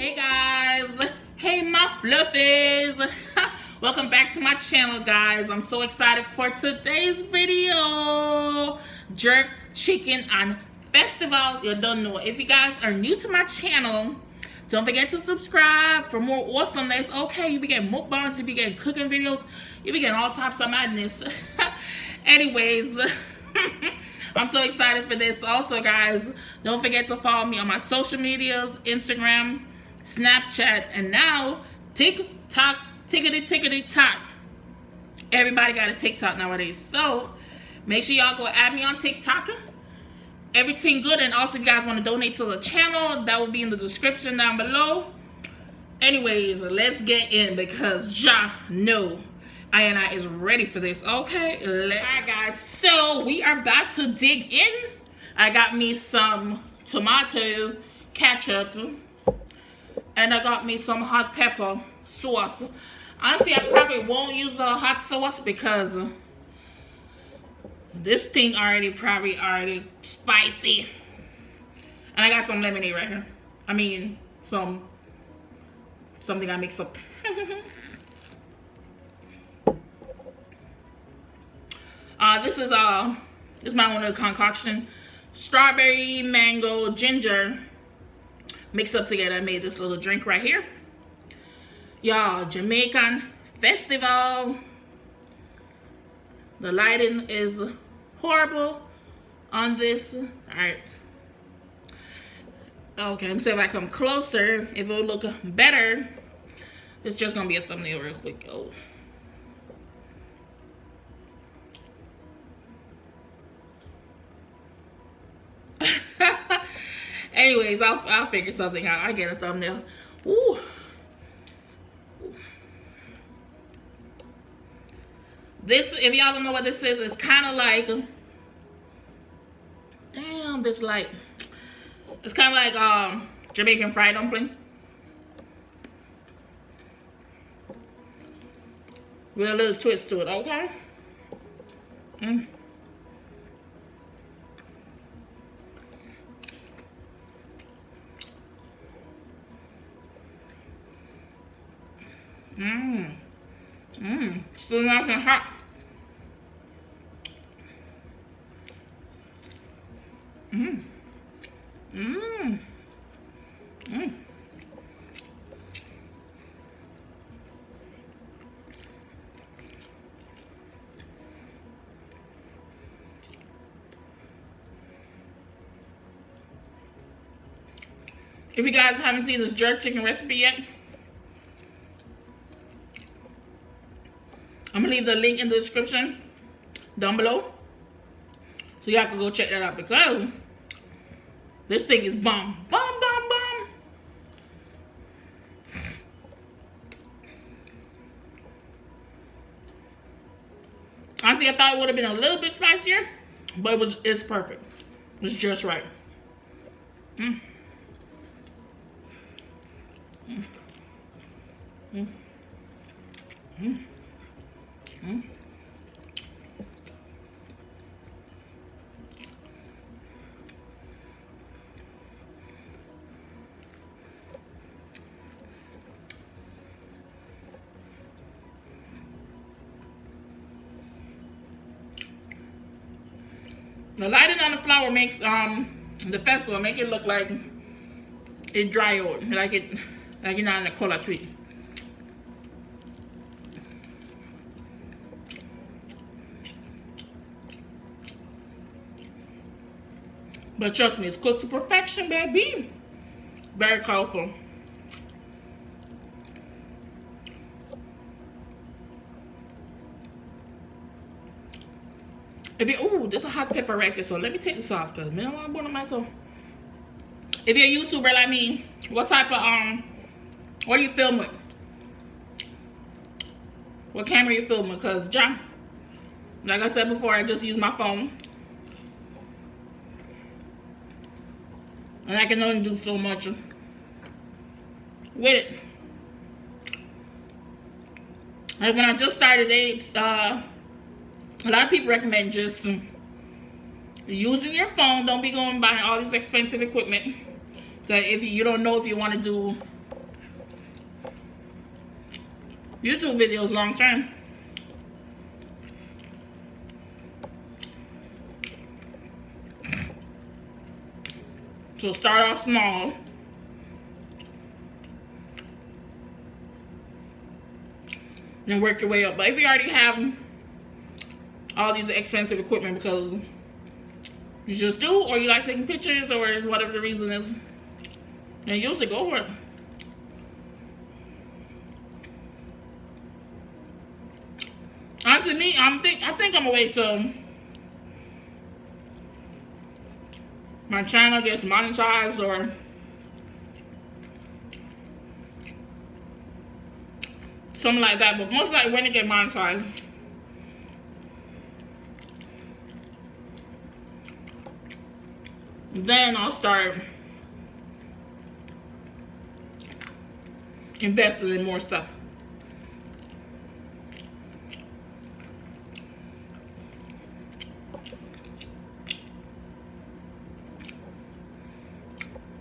Hey guys, hey my fluffies. Welcome back to my channel, guys. I'm so excited for today's video. Jerk chicken and festival. You don't know. If you guys are new to my channel, don't forget to subscribe for more awesomeness. Okay, you be getting mukbangs, you be getting cooking videos, you be getting all types of madness. Anyways, I'm so excited for this. Also, guys, don't forget to follow me on my social medias, Instagram, Snapchat, and now TikTok, tickety-tickety-tock. Everybody got a TikTok nowadays. So make sure y'all go add me on TikTok. Everything good. And also, if you guys want to donate to the channel, that will be in the description down below. Anyways, let's get in because y'all know I is ready for this. Okay, alright guys, so we are about to dig in. I got me some tomato ketchup and I got me some hot pepper sauce. Honestly, I probably won't use a hot sauce because this thing already spicy. And I got some lemonade right here. I mean, something I mix up. This is my own concoction. Strawberry, mango, ginger mixed up together. I made this little drink right here. Y'all, Jamaican festival. The lighting is horrible on this. Alright. Okay, let me see if I come closer. If it will look better. It's just gonna be a thumbnail real quick. Oh. Anyways, I'll figure something out. I get a thumbnail. Ooh. This, if y'all don't know what this is, it's kind of like, damn, this light. It's kind of like Jamaican fried dumpling with a little twist to it. Okay. Still nice and hot. If you guys haven't seen this jerk chicken recipe yet, I'm gonna leave the link in the description down below so y'all can go check that out because this thing is bomb. Bomb, bomb, bomb. Honestly, I thought it would have been a little bit spicier, but it's perfect. It's just right. The lighting on the flour makes the festival make it look like it dry out, like you're not in a cola tree. But trust me, it's cooked to perfection, baby. Very colorful. If you, ooh, there's a hot pepper right there, so let me take this off because I don't want to burn myself. If you're a YouTuber like me, what type of, what do you film with? What camera you film with? Because, John, like I said before, I just use my phone. And I can only do so much with it. Like when I just started, a lot of people recommend just using your phone. Don't be going buying all this expensive equipment. So if you don't know if you want to do YouTube videos long term. So start off small. And work your way up. But if you already have all these expensive equipment because you just do, or you like taking pictures, or whatever the reason is, then use it, go for it. Honestly, me, I think I'm gonna wait till my channel gets monetized or something like that, but most likely when it gets monetized. Then I'll start investing in more stuff.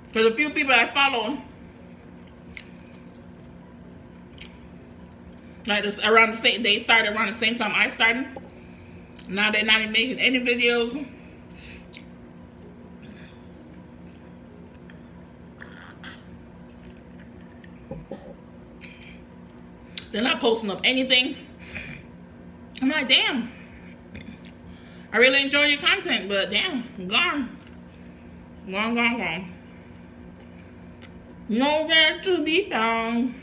Because a few people I follow, like this, around the same, they started around the same time I started. Now they're not even making any videos. They're not posting up anything. I'm like, damn. I really enjoy your content, but damn, gone. Gone. Nowhere to be found.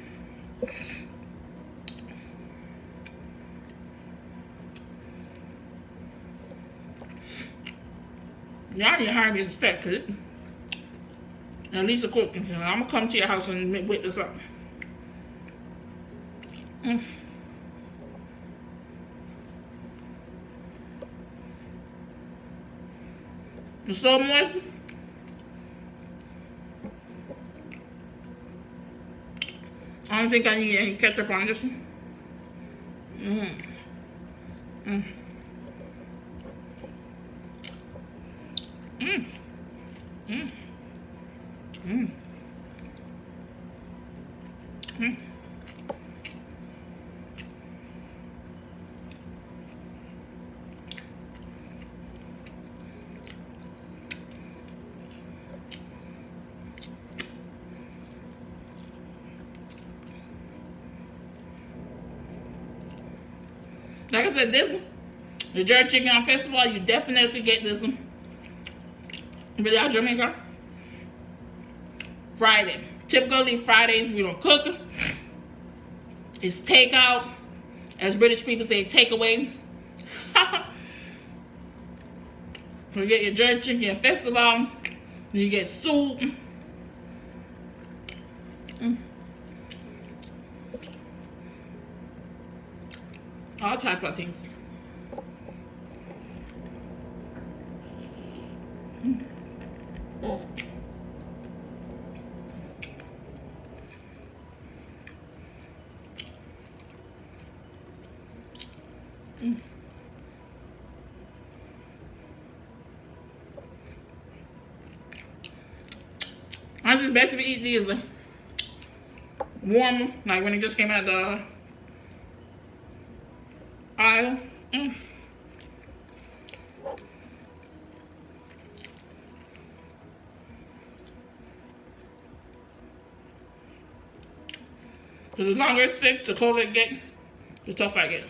Y'all need to hire me as a vet, cause at least a cook. I'm gonna come to your house and whip this up. It's so moist. I don't think I need any ketchup on this one. Like I said, this one, the jerk chicken on festival, you definitely get this one. Without Jamaica. Friday. Typically Fridays we don't cook. It's takeout. As British people say, takeaway. You get your jerk chicken festival. You get soup. All types of things. Honestly, the best if you eat these warm, like when it just came out of the aisle. Because the longer it sits, the colder it gets, the tougher I get.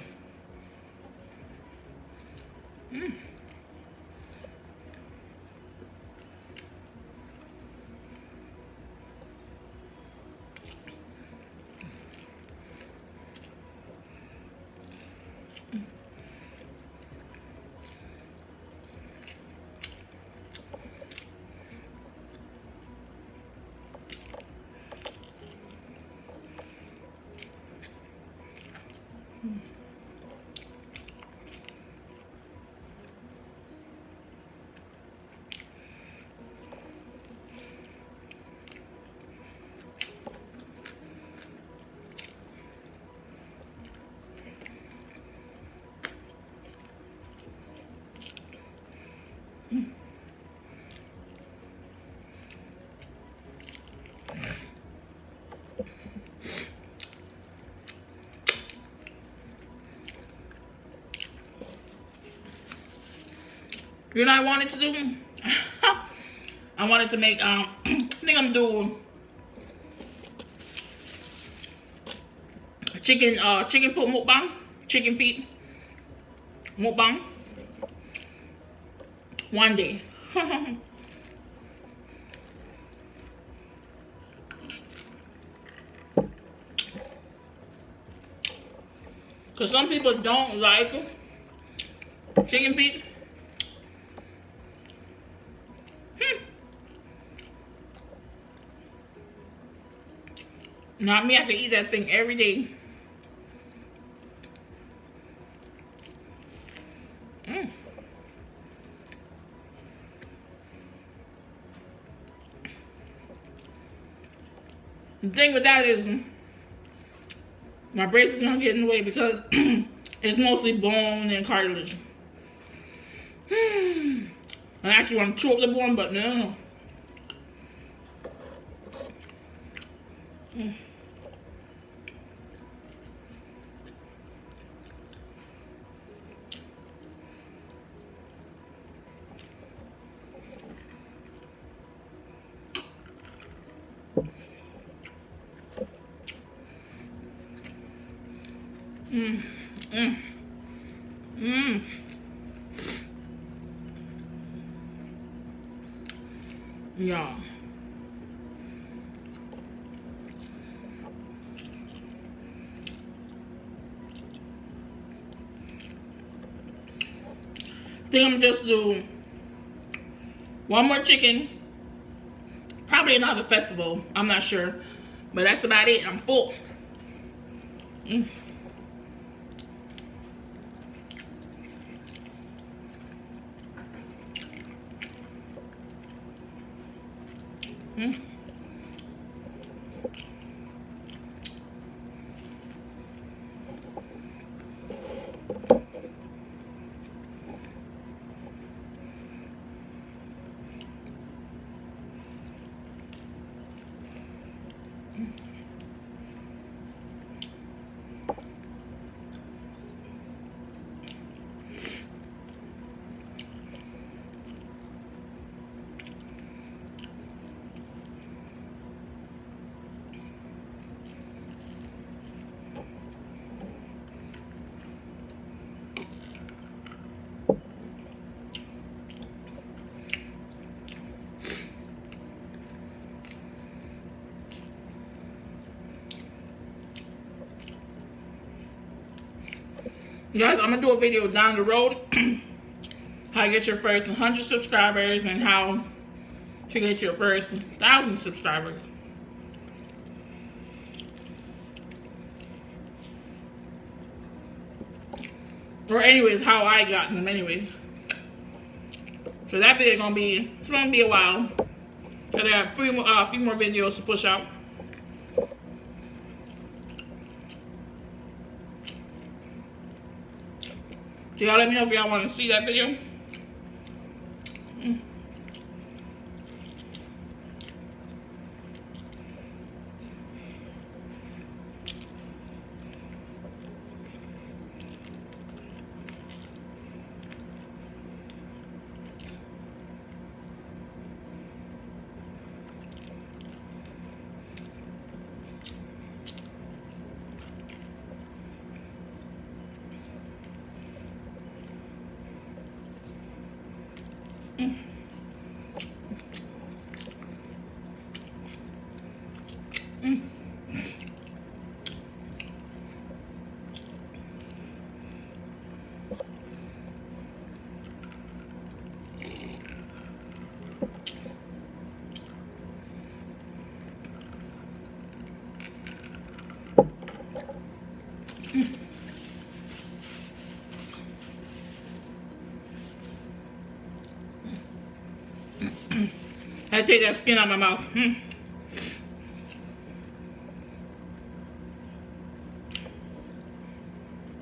You know what I wanted to do? I wanted to make, I think I'm doing chicken foot mukbang. Chicken feet mukbang. One day. Because some people don't like chicken feet. Not me, I can eat that thing every day. The thing with that is my brace is gonna get in the way because it's mostly bone and cartilage. I actually want to chew up the bone, but no. Yeah. I think I'm gonna just do one more chicken. Probably another festival. I'm not sure. But that's about it. I'm full. Guys, I'm gonna do a video down the road how to get your first 100 subscribers and how to get your first 1,000 subscribers. Or anyways, how I got them anyways. So that video it's gonna be a while. Cause I have a few more videos to push out. So y'all let me know if y'all want to see that video. I take that skin out of my mouth.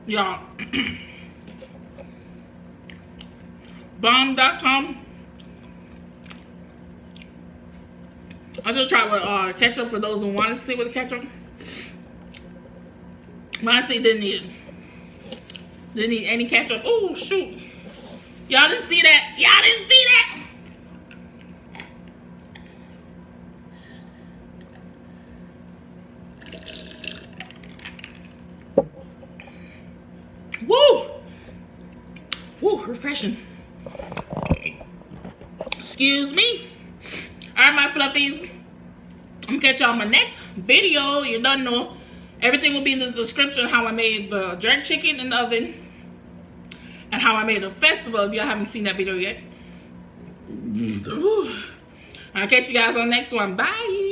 Y'all. Bomb.com. I should try with ketchup for those who want to see with ketchup. But honestly, didn't need it. Didn't need any ketchup. Oh, shoot. Y'all didn't see that. Y'all didn't see that. Woo! Woo, refreshing. Excuse me. Alright, my fluffies. I'm gonna catch y'all on my next video. You don't know. Everything will be in the description. How I made the jerk chicken in the oven. And how I made a festival if y'all haven't seen that video yet. I'll catch you guys on the next one. Bye.